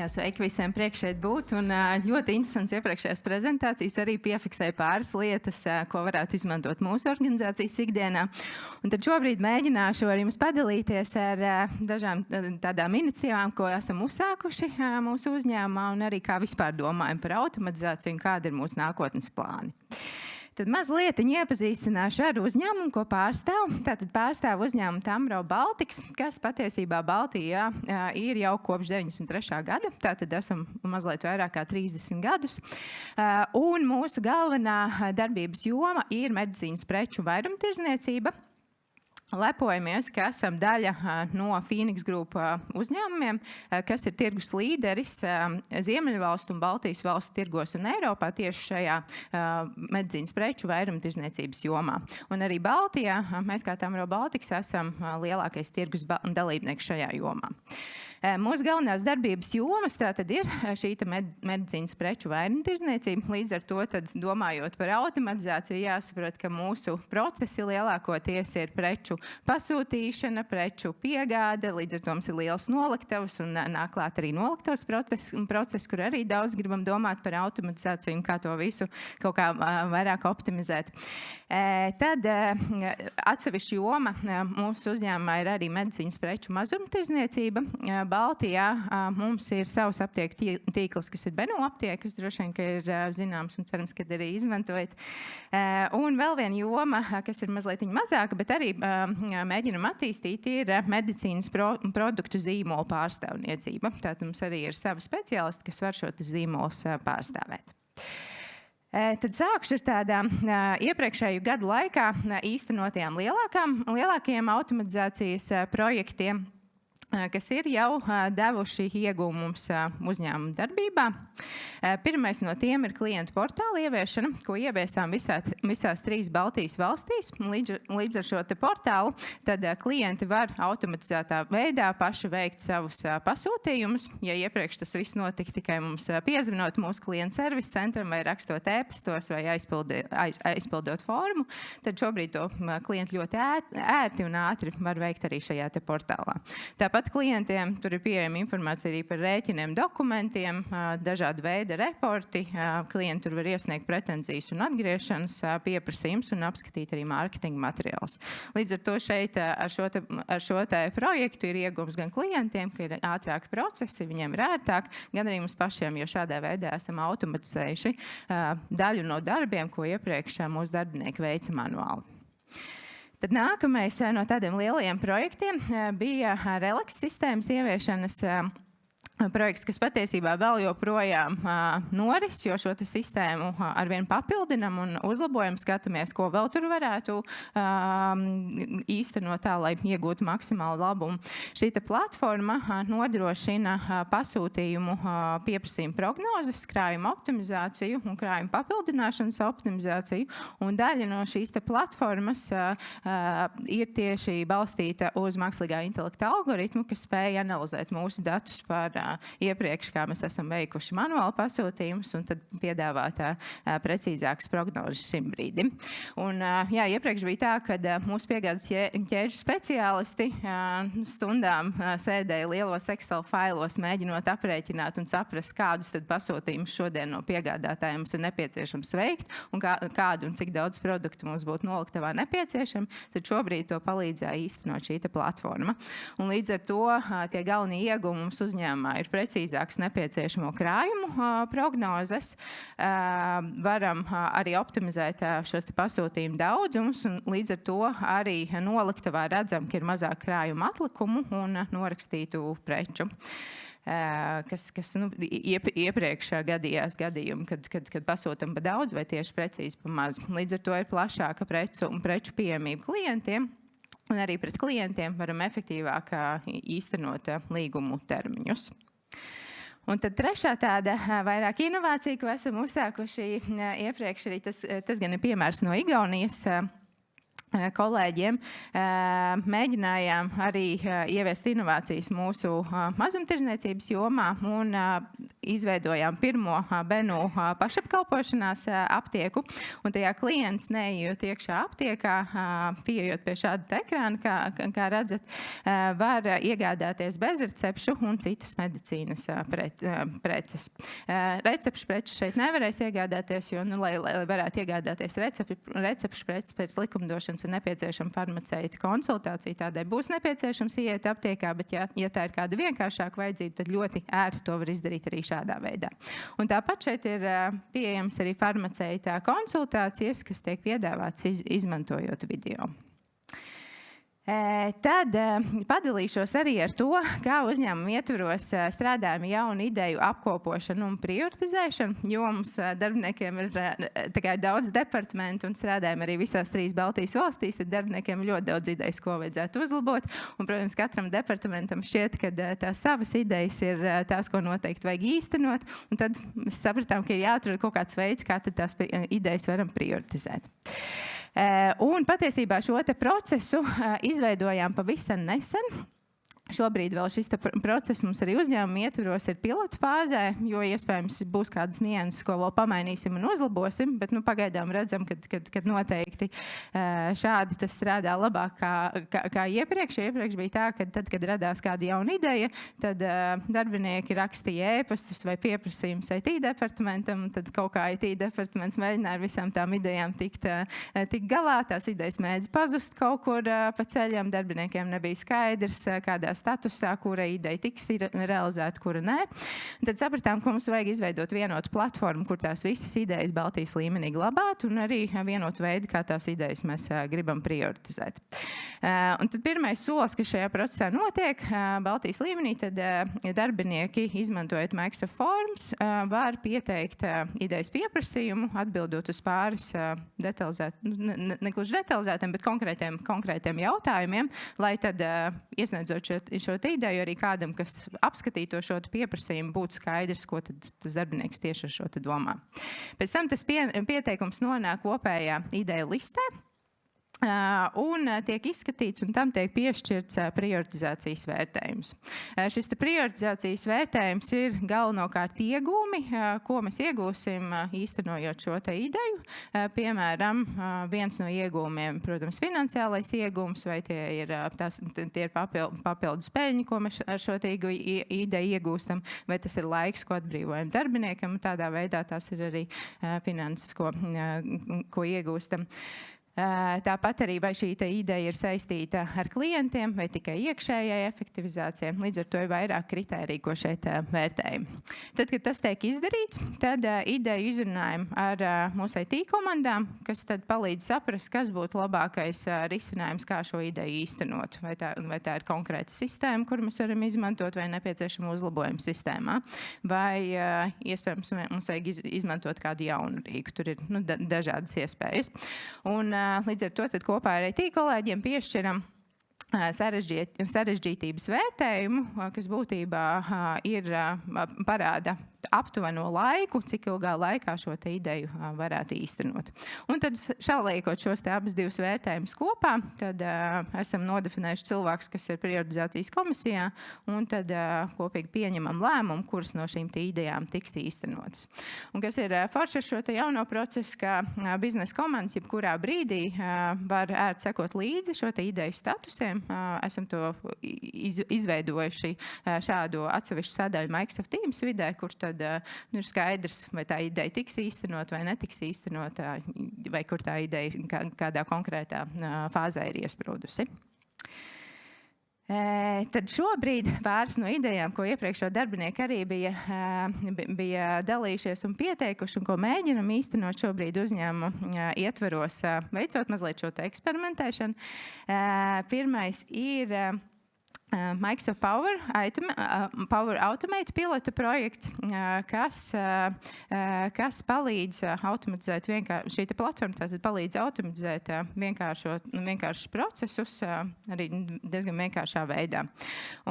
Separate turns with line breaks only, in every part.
Jā, sveiki visiem prieks šeit būt. Un ļoti interesants iepriekšējās prezentācijas arī piefiksēja pāris lietas, ko varētu izmantot mūsu organizācijas ikdienā. Un tad šobrīd mēģināšu ar jums padalīties ar dažām tādām iniciatīvām, ko esam uzsākuši mūsu uzņēmumā un arī kā vispār domājam par automatizāciju un kādi ir mūsu nākotnes plāni. Tad mazliet iepazīstināšu ar uzņēmumu, ko pārstāv. Tātad pārstāv uzņēmumu Tamro Baltics, kas patiesībā Baltijā ir jau kopš 93. gada. Tātad esam mazliet vairāk kā 30 gadus. Un mūsu galvenā darbības joma ir medicīnas preču vairumtirdzniecība. Lepojamies, ka esam daļa no Phoenix Group uzņēmumiem, kas ir tirgus līderis Ziemeļvalstu un Baltijas valstu tirgos un Eiropā tieši šajā medicīnas preču vairumtirdzniecības jomā. Un arī Baltijā mēs kā Tamro Baltics esam lielākais tirgus dalībnieks šajā jomā. Mūsu galvenās darbības jomas tātad ir šī medicīnas preču vairumtirdzniecība. Līdz ar to, tad, domājot par automatizāciju, jāsaprot, ka mūsu procesi lielākoties ir preču pasūtīšana, preču piegāde, līdz ar to mums ir liels noliktavas un nāk klāt arī noliktavas process, kur arī daudz gribam domāt par automatizāciju un kā to visu kaut kā vairāk optimizēt. Tad atsevišķa joma mūsu uzņēmumā ir arī medicīnas preču mazumtirdzniecība. Baltijā mums ir savs aptieku tīkls, kas ir Beno aptiekas, droši vien, ka ir zināms un cerams, ka arī izmantojat. Un vēl viena joma, kas ir mazliet mazāka, bet arī mēģinam attīstīt, ir medicīnas produktu zīmolu pārstāvniecība. Tātad mums arī ir savi speciālisti, kas var šo zīmolus pārstāvēt. Tad sākšu ar tādām iepriekšēju gadu laikā īstenotajām lielākajiem automatizācijas projektiem, kas ir jau devuši iegūmus uzņēmumu darbībā. Pirmais no tiem ir klientu portāla ieviešana, ko ieviesām visās 3 Baltijas valstīs. Līdz ar šo te portālu tad klienti var automatizētā veidā paši veikt savus pasūtījumus. Ja iepriekš tas viss notika tikai mums piezvanot mūsu klientu servisa centram vai rakstot ēpastos vai aizpildot formu, tad šobrīd to klienti ļoti ērti un ātri var veikt arī šajā te portālā. Tāpat klientiem tur ir pieejama informācija arī par rēķiniem, dokumentiem, dažādu veidu reporti. Klienti tur var iesniegt pretenzijas un atgriešanas pieprasījums un apskatīt arī mārketinga materiālus. Līdz ar to šeit ar šo te projektu ir iegūms gan klientiem, ka ir ātrāki procesi, viņiem ir ērtāk, gan arī mums pašiem, jo šādā veidā esam automatizējuši daļu no darbiem, ko iepriekš mūsu darbinieki veica manuāli. Tad nākamais no tādiem lielajiem projektiem bija Relax sistēmas ieviešanas projekts, kas patiesībā vēl joprojām noris, jo šo sistēmu arvien papildinam un uzlabojam, skatāmies, ko vēl tur varētu īstenot tā, lai iegūtu maksimālu labumu. Šī platforma nodrošina pasūtījumu pieprasījumu prognozes, krājuma optimizāciju un krājuma papildināšanas optimizāciju, un daļa no šīs platformas ir tieši balstīta uz mākslīgā intelekta algoritmu, kas spēj analizēt mūsu datus par iepriekš, kā mēs esam veikuši manuāli pasūtījumus, un tad piedāvāt precīzākas prognozes šim brīdim. Un, jā, iepriekš bija tā, kad mūsu piegādes ķēžu speciālisti stundām sēdēja lielos Excel failos, mēģinot aprēķināt un saprast, kādus tad pasūtījumus šodien no piegādātājiem mums ir nepieciešams veikt, un kādu un cik daudz produktu mums būtu noliktavā nepieciešami, tad šobrīd to palīdzēja īstenot šī platforma. Un līdz ar to tie galvenie iegūmi mums uzņēmumā ir precīzāks nepieciešamo krājumu prognozes. Varam arī optimizēt šos pasūtījumu daudzumus, un līdz ar to arī noliktavā redzam, ka ir mazāk krājumu atlikumu un norakstītu preču. Kas iepriekš gadījās gadījumi, kad pasūtam pa daudz vai tieši precīzi pa maz. Līdz ar to ir plašāka preču pieejamība klientiem, un arī pret klientiem varam efektīvāk īstenot līgumu termiņus. Un tad trešā tāda vairāk inovācija, ko esam uzsākuši iepriekš, arī tas gan ir piemērs no Igaunijas kolēģiem. Mēģinājām arī ieviest inovācijas mūsu mazumtirdzniecības jomā un izveidojām pirmo Benu pašapkalpošanās aptieku, un tajā klients neejot iekšā aptiekā, pieejot pie šāda ekrāna, kā redzat, var iegādāties bezrecepšu un citas medicīnas preces. Recepšu preces šeit nevarēs iegādāties, jo, lai varētu iegādāties recepšu preces pēc likumdošanas ir nepieciešama farmaceita konsultācija, tādai būs nepieciešams iet aptiekā, bet ja tā ir kāda vienkāršāka vajadzība, tad ļoti ērti to var izdarīt arī šādā veidā. Un tāpat šeit ir pieejams arī farmaceita konsultācijas, kas tiek piedāvāts izmantojot video. Tad padalīšos arī ar to, kā uzņēmuma ietvaros strādājam jaunu ideju apkopošanu un prioritizēšanu, jo mums darbiniekiem ir daudz departamentu un strādājam arī visās 3 Baltijas valstīs, tad darbiniekiem ir ļoti daudz idejas, ko vajadzētu uzlabot. Un, protams, katram departamentam šķiet, ka tās savas idejas ir tās, ko noteikti vajag īstenot, un tad mēs sapratām, ka ir jāatrod kaut kāds veids, kā tad tās idejas varam prioritizēt. Un patiesībā šo te procesu izveidojām pavisam nesen. Šobrīd vēl šis process mums arī uzņēmuma ietvaros ir pilotu fāzē, jo iespējams būs kādas nianses, ko vēl pamainīsim un uzlabosim, bet pagaidām redzam, ka noteikti šādi tas strādā labāk kā iepriekš. Iepriekš bija tā, ka tad, kad radās kāda jauna ideja, tad darbinieki rakstīja ēpastus vai pieprasījumus IT departamentam, tad kaut kā IT departaments mēģināja ar visām tām idejām tikt galā, tās idejas mēdz pazust kaut kur pa ceļam, darbiniekiem nebija skaidrs, kādā statusā, kura ideja tiks realizēta, kura nē. Tad sapratām, ka mums vajag izveidot vienotu platformu, kur tās visas idejas Baltijas līmenī glabāt, un arī vienotu veidu, kā tās idejas mēs gribam prioritizēt. Un tad pirmais solis, kas šajā procesā notiek Baltijas līmenī, tad darbinieki, izmantojot Microsoft Forms, var pieteikt idejas pieprasījumu, atbildot uz pāris nekluži detalizētiem, bet konkrētiem jautājumiem, lai tad iesniedzot šo ideju arī kādam, kas apskatīto šo pieprasījumu, būtu skaidrs, ko tad tas darbinieks tieši ar šo domā. Pēc tam tas pieteikums nonāk kopējā ideja listē, un tiek izskatīts, un tam tiek piešķirts prioritizācijas vērtējums. Šis prioritizācijas vērtējums ir galvenokārt iegūmi, ko mēs iegūsim īstenojot šo ideju. Piemēram, viens no iegūmiem, protams, finansiālais iegūms, vai tie ir papildus peļņi, ko mēs ar šo ideju iegūstam, vai tas ir laiks, ko atbrīvojam darbiniekam, un tādā veidā tās ir arī finanses, ko iegūstam. Tāpat arī vai šī ideja ir saistīta ar klientiem vai tikai iekšējai efektivizācijai. Līdz ar to ir vairāk kritēriju, ko šeit vērtējam. Tad, kad tas tiek izdarīts, tad ideju izrunājam ar mūsu IT komandām, kas tad palīdz saprast, kas būtu labākais risinājums, kā šo ideju īstenot. Vai tā ir konkrēta sistēma, kur mēs varam izmantot, vai nepieciešama uzlabojuma sistēmā. Vai iespējams mums vajag izmantot kādu jaunu rīku. Tur ir dažādas iespējas. Un līdz ar to tad kopā ar IT kolēģiem piešķiram sarežģītības vērtējumu, kas būtībā parāda aptuveno laiku, cik ilgā laikā šo ideju varētu īstenot. Un tad šaliekot šos abus divus vērtējumus kopā, tad esam nodefinējuši cilvēkus, kas ir prioritizācijas komisijā, un tad kopīgi pieņemam lēmumu, kuras no šīm idejām tiks īstenotas. Un kas ir forši ar šo jauno procesu, ka biznesa komandas jebkurā brīdī var ērti sekot līdzi šo ideju statusiem. Esam to izveidojuši šādu atsevišķu sadaļu Microsoft Teams vidē, kur tad ir skaidrs, vai tā ideja tiks īstenot vai netiks īstenot, vai kur tā ideja kādā konkrētā fāzē ir iesprūdusi. Tad šobrīd pāris no idejām, ko iepriekšējo darbinieki arī bija dalījušies un pieteikuši, un ko mēģinam īstenot šobrīd uzņēmumu ietveros, veicot mazliet šo eksperimentēšanu. Pirmais ir Microsoft Power Automate pilota projekts, kas palīdz automatizēt šī platforma, tātad palīdz automatizēt vienkāršus procesus arī diezgan vienkāršā veidā.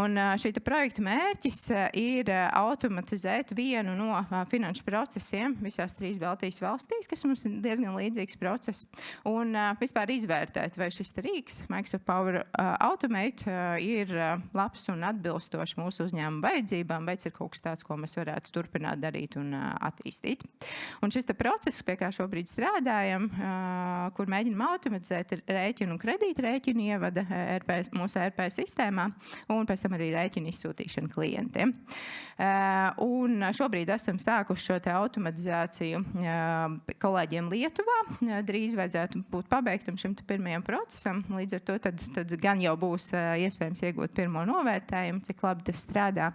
Un šī projekta mērķis ir automatizēt vienu no finanšu procesiem visās 3 Baltijas valstīs, kas mums ir diezgan līdzīgs process, un vispār izvērtēt, vai šis rīks Microsoft Power Automate ir labs un atbilstošs mūsu uzņēmuma vajadzībām, vai ir kaut kas tāds, ko mēs varētu turpināt darīt un attīstīt. Un šis process, pie kā šobrīd strādājam, kur mēģinam automatizēt rēķinu un kredītrēķinu ievada mūsu ERP sistēmā un pēc tam arī rēķinu izsūtīšanu klientiem. Un šobrīd esam sākuši šo te automatizāciju kolēģiem Lietuvā. Drīz vajadzētu būt pabeigtam šim pirmajam procesam. Līdz ar to tad gan jau būs iespējams iegūt pirmo novērtējumu, cik labi tas strādā,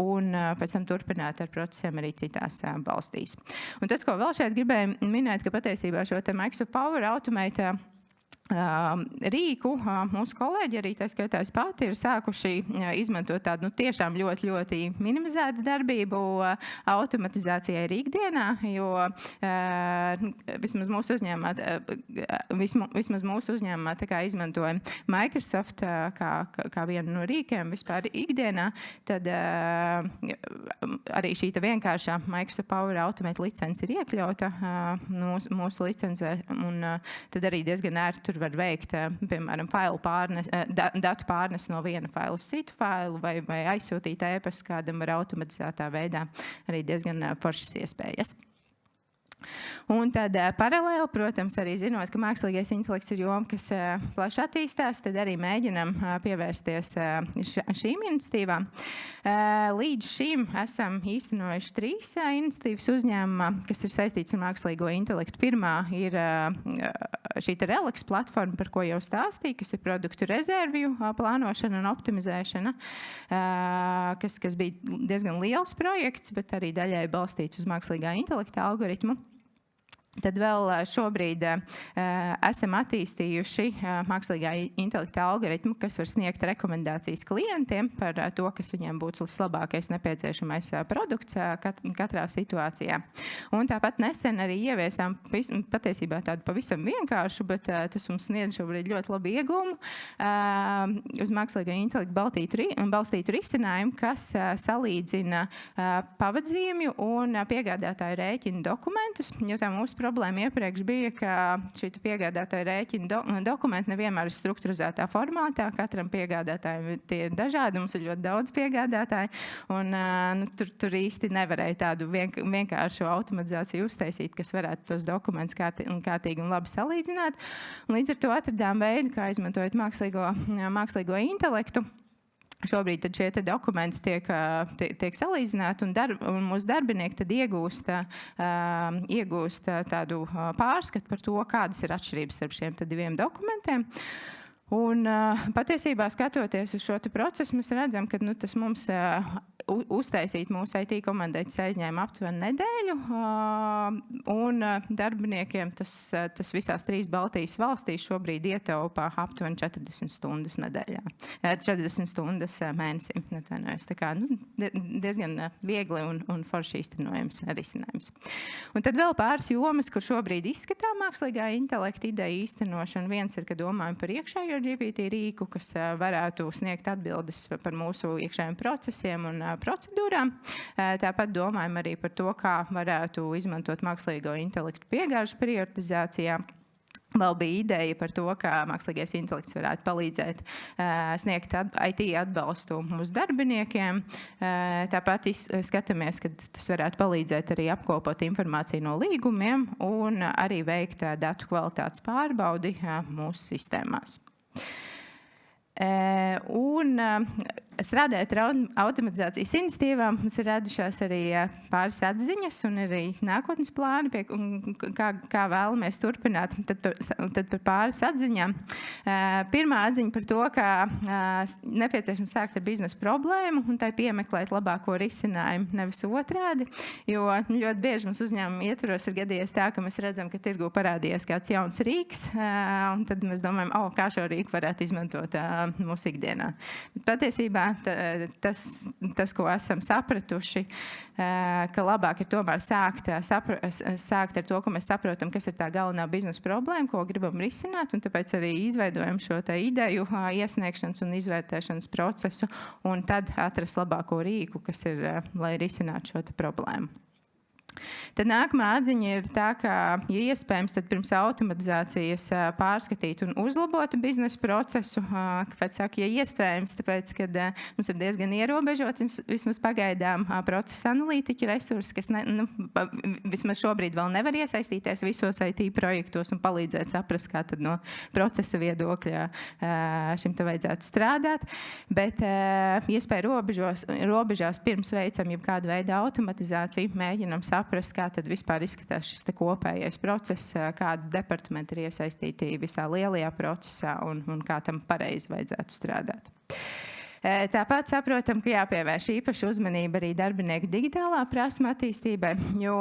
un pēc tam turpināt ar procesiem arī citās valstīs. Un tas, ko vēl šeit gribēju minēt, ka patiesībā šo te Microsoft Power Automate rīku mūsu kolēģi, arī tā skaitā es pati, ir sākuši izmantot tādu tiešām ļoti, ļoti minimizētu darbību automatizācijai ikdienā, jo vismaz mūsu uzņēmumā tā kā izmantoja Microsoft kā vienu no rīkiem vispār ikdienā, tad arī šī vienkāršā Microsoft Power Automate licence ir iekļauta mūsu licencē, un tad arī diezgan ērti tur var veikt, piemēram, datu pārnes no viena faila uz citu failu vai aizsūtīt e-pastu kādam ar automatizētā veidā. Arī diezgan foršas iespējas. Un tad paralēli, protams, arī zinot, ka mākslīgais intelekts ir joma, kas plaši attīstās, tad arī mēģinam pievērsties šīm iniciatīvām. Līdz šim esam īstenojuši 3 iniciatīvas uzņēmumā, kas ir saistīts ar mākslīgo intelektu. Pirmā ir šī Relax platforma, par ko jau stāstīju, kas ir produktu rezervju plānošana un optimizēšana, kas bija diezgan liels projekts, bet arī daļai balstīts uz mākslīgā intelekta algoritmu. Tad vēl šobrīd esam attīstījuši mākslīgā intelekta algoritmu, kas var sniegt rekomendācijas klientiem par to, kas viņiem būtu vislabākais nepieciešamais produkts katrā situācijā. Un tāpat nesen arī ieviesām patiesībā tādu pavisam vienkāršu, bet tas mums sniedz šobrīd ļoti labu ieguvumu uz mākslīgā intelekta balstītu risinājumu, kas salīdzina pavadzīmju un piegādātāju rēķinu dokumentus, jo tā mūsu problēma iepriekš bija, ka šī piegādātāja rēķina dokumenti nevienmēr ir strukturizētā formātā. Katram piegādātājiem tie ir dažādi, mums ir ļoti daudz piegādātāju, un tur īsti nevarēja tādu vienkāršu automatizāciju uztaisīt, kas varētu tos dokumentus kārtīgi un labi salīdzināt. Un līdz ar to atradām veidu, kā izmantojot mākslīgo intelektu. Šobrīd tad šie dokumenti tiek salīdzināti, un mūsu darbinieki tad iegūst tādu pārskatu par to, kādas ir atšķirības starp šiem 2 dokumentiem. Un patiesībā skatoties uz šo procesu, mēs redzam, ka tas mums uztaisīt mūsu IT komandai aizņēma aptuveni nedēļu, un darbiniekiem tas visās 3 Baltijas valstīs šobrīd ietaupā aptuveni 40 stundas nedēļā. 40 stundas mēnesī. Tā kā diezgan viegli un forši īstenojams risinājums. Un tad vēl pāris jomas, kur šobrīd izskatām mākslīgā intelekta ideja īstenošana. Viens ir, ka domājam par iekšējo GPT rīku, kas varētu sniegt atbildes par mūsu iekšējiem procesiem un procedūrām. Tāpat domājam arī par to, kā varētu izmantot mākslīgo intelektu piegāžu prioritizācijā. Vēl bija ideja par to, kā mākslīgais intelekts varētu palīdzēt sniegt IT atbalstu mūsu darbiniekiem. Tāpat skatāmies, ka tas varētu palīdzēt arī apkopot informāciju no līgumiem un arī veikt datu kvalitātes pārbaudi mūsu sistēmās. Un strādājot ar automatizācijas iniciatīvām, mums ir radušās arī pāris atziņas un arī nākotnes plāni, kā vēlamies turpināt. Tad par pāris atziņām. Pirmā atziņa par to, ka nepieciešams sākt ar biznesa problēmu un tai piemeklēt labāko risinājumu, nevis otrādi, jo ļoti bieži mums uzņēmuma ietvaros ir gadījies tā, ka mēs redzam, ka tirgu parādījies kāds jauns rīks, un tad mēs domājam, kā šo rīku varētu izmantot mūsu ikdienā. Bet patiesībā tas, ko esam sapratuši, ka labāk ir tomēr sākt ar to, ka mēs saprotam, kas ir tā galvenā biznesa problēma, ko gribam risināt, un tāpēc arī izveidojam šo ideju iesniegšanas un izvērtēšanas procesu, un tad atrast labāko rīku, kas ir, lai risinātu šo problēmu. Tad nākamā atziņa ir tā, ka, ja iespējams, tad pirms automatizācijas pārskatīt un uzlabot biznesa procesu. Kāpēc saku, ja iespējams, tāpēc, kad mums ir diezgan ierobežots, vismaz pagaidām procesa analītiķu resursi, kas vismaz šobrīd vēl nevar iesaistīties visos IT projektos un palīdzēt saprast, kā tad no procesa viedokļa šim te vajadzētu strādāt. Bet iespēja robežās pirms veicam jau kādu veidu automatizāciju, mēģinam saprast, kā tad vispār izskatās šis te kopējais process, kādi departamenti ir iesaistīti visā lielajā procesā un kā tam pareizi vajadzētu strādāt. Tāpat saprotam, ka jāpievērš īpaša uzmanība arī darbinieku digitālā prasma attīstībai, jo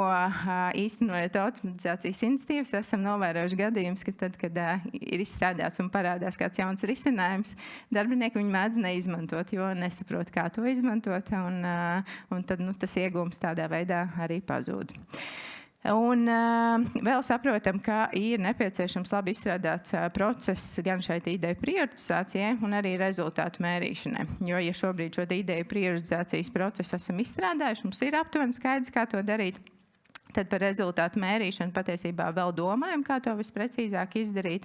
īstenojot automatizācijas iniciatīvas, esam novērojuši gadījumus, ka tad, kad ir izstrādāts un parādās kāds jauns risinājums, darbinieki viņu mēdz neizmantot, jo nesaprot, kā to izmantot, un tad tas iegūms tādā veidā arī pazūd. Un vēl saprotam, ka ir nepieciešams labi izstrādāts process gan šai ideju prioritizācijai un arī rezultātu mērīšanai. Jo, ja šobrīd šo ideju prioritizācijas procesu esam izstrādājuši, mums ir aptuveni skaidrs, kā to darīt. Tad par rezultātu mērīšanu patiesībā vēl domājam, kā to visprecīzāk izdarīt.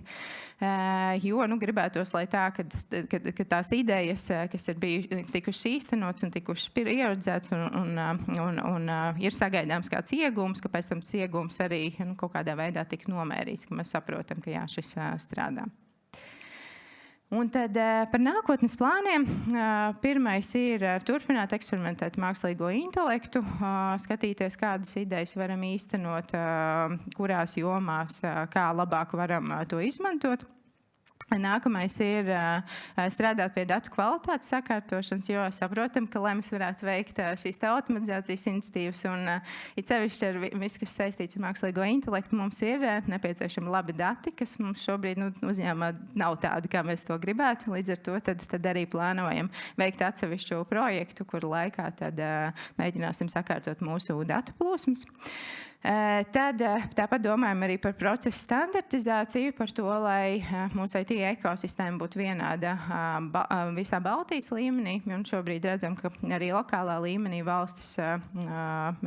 Jo gribētos, lai tā, ka tās idejas, kas ir tikušas īstenots un tikušas prioritizēts un ir sagaidāms kāds iegūms, ka pēc tam tas iegūms arī kaut kādā veidā tik nomērīts, ka mēs saprotam, ka jā, šis strādā. Un tad par nākotnes plāniem pirmais ir turpināt eksperimentēt mākslīgo intelektu, skatīties, kādas idejas varam īstenot, kurās jomās, kā labāk varam to izmantot. Nākamais ir strādāt pie datu kvalitātes sakārtošanas, jo saprotam, ka, lai mēs varētu veikt šīs automatizācijas iniciatīvas un it sevišķi ar visu, kas saistīts ar mākslīgo intelektu, mums ir nepieciešami labi dati, kas mums šobrīd uzņēmumā nav tādi, kā mēs to gribētu. Līdz ar to tad arī plānojam veikt atsevišķu projektu, kuru laikā tad mēģināsim sakārtot mūsu datu plūsmas. Tad tāpat domājam arī par procesu standartizāciju, par to, lai mūsu IT ekosistēma būtu vienāda visā Baltijas līmenī. Un šobrīd redzam, ka arī lokālā līmenī valstis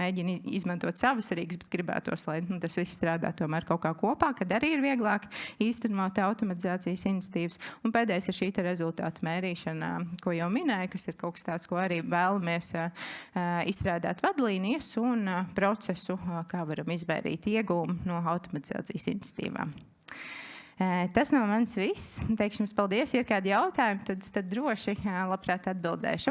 mēģina izmantot savus rīkus, bet gribētos, lai tas viss strādā tomēr kaut kā kopā, kad arī ir vieglāk īstenot automatizācijas iniciatīvas. Un pēdējais ir šī rezultātu mērīšana, ko jau minēju, kas ir kaut kas tāds, ko arī vēlamies izstrādāt vadlīnijas un procesu, kā varam izvairīt iegūmu no automatizācijas iniciatīvām. Tas no manis viss. Teikšu jums paldies. Ja ir kādi jautājumi, tad droši labprāt atbildēšu.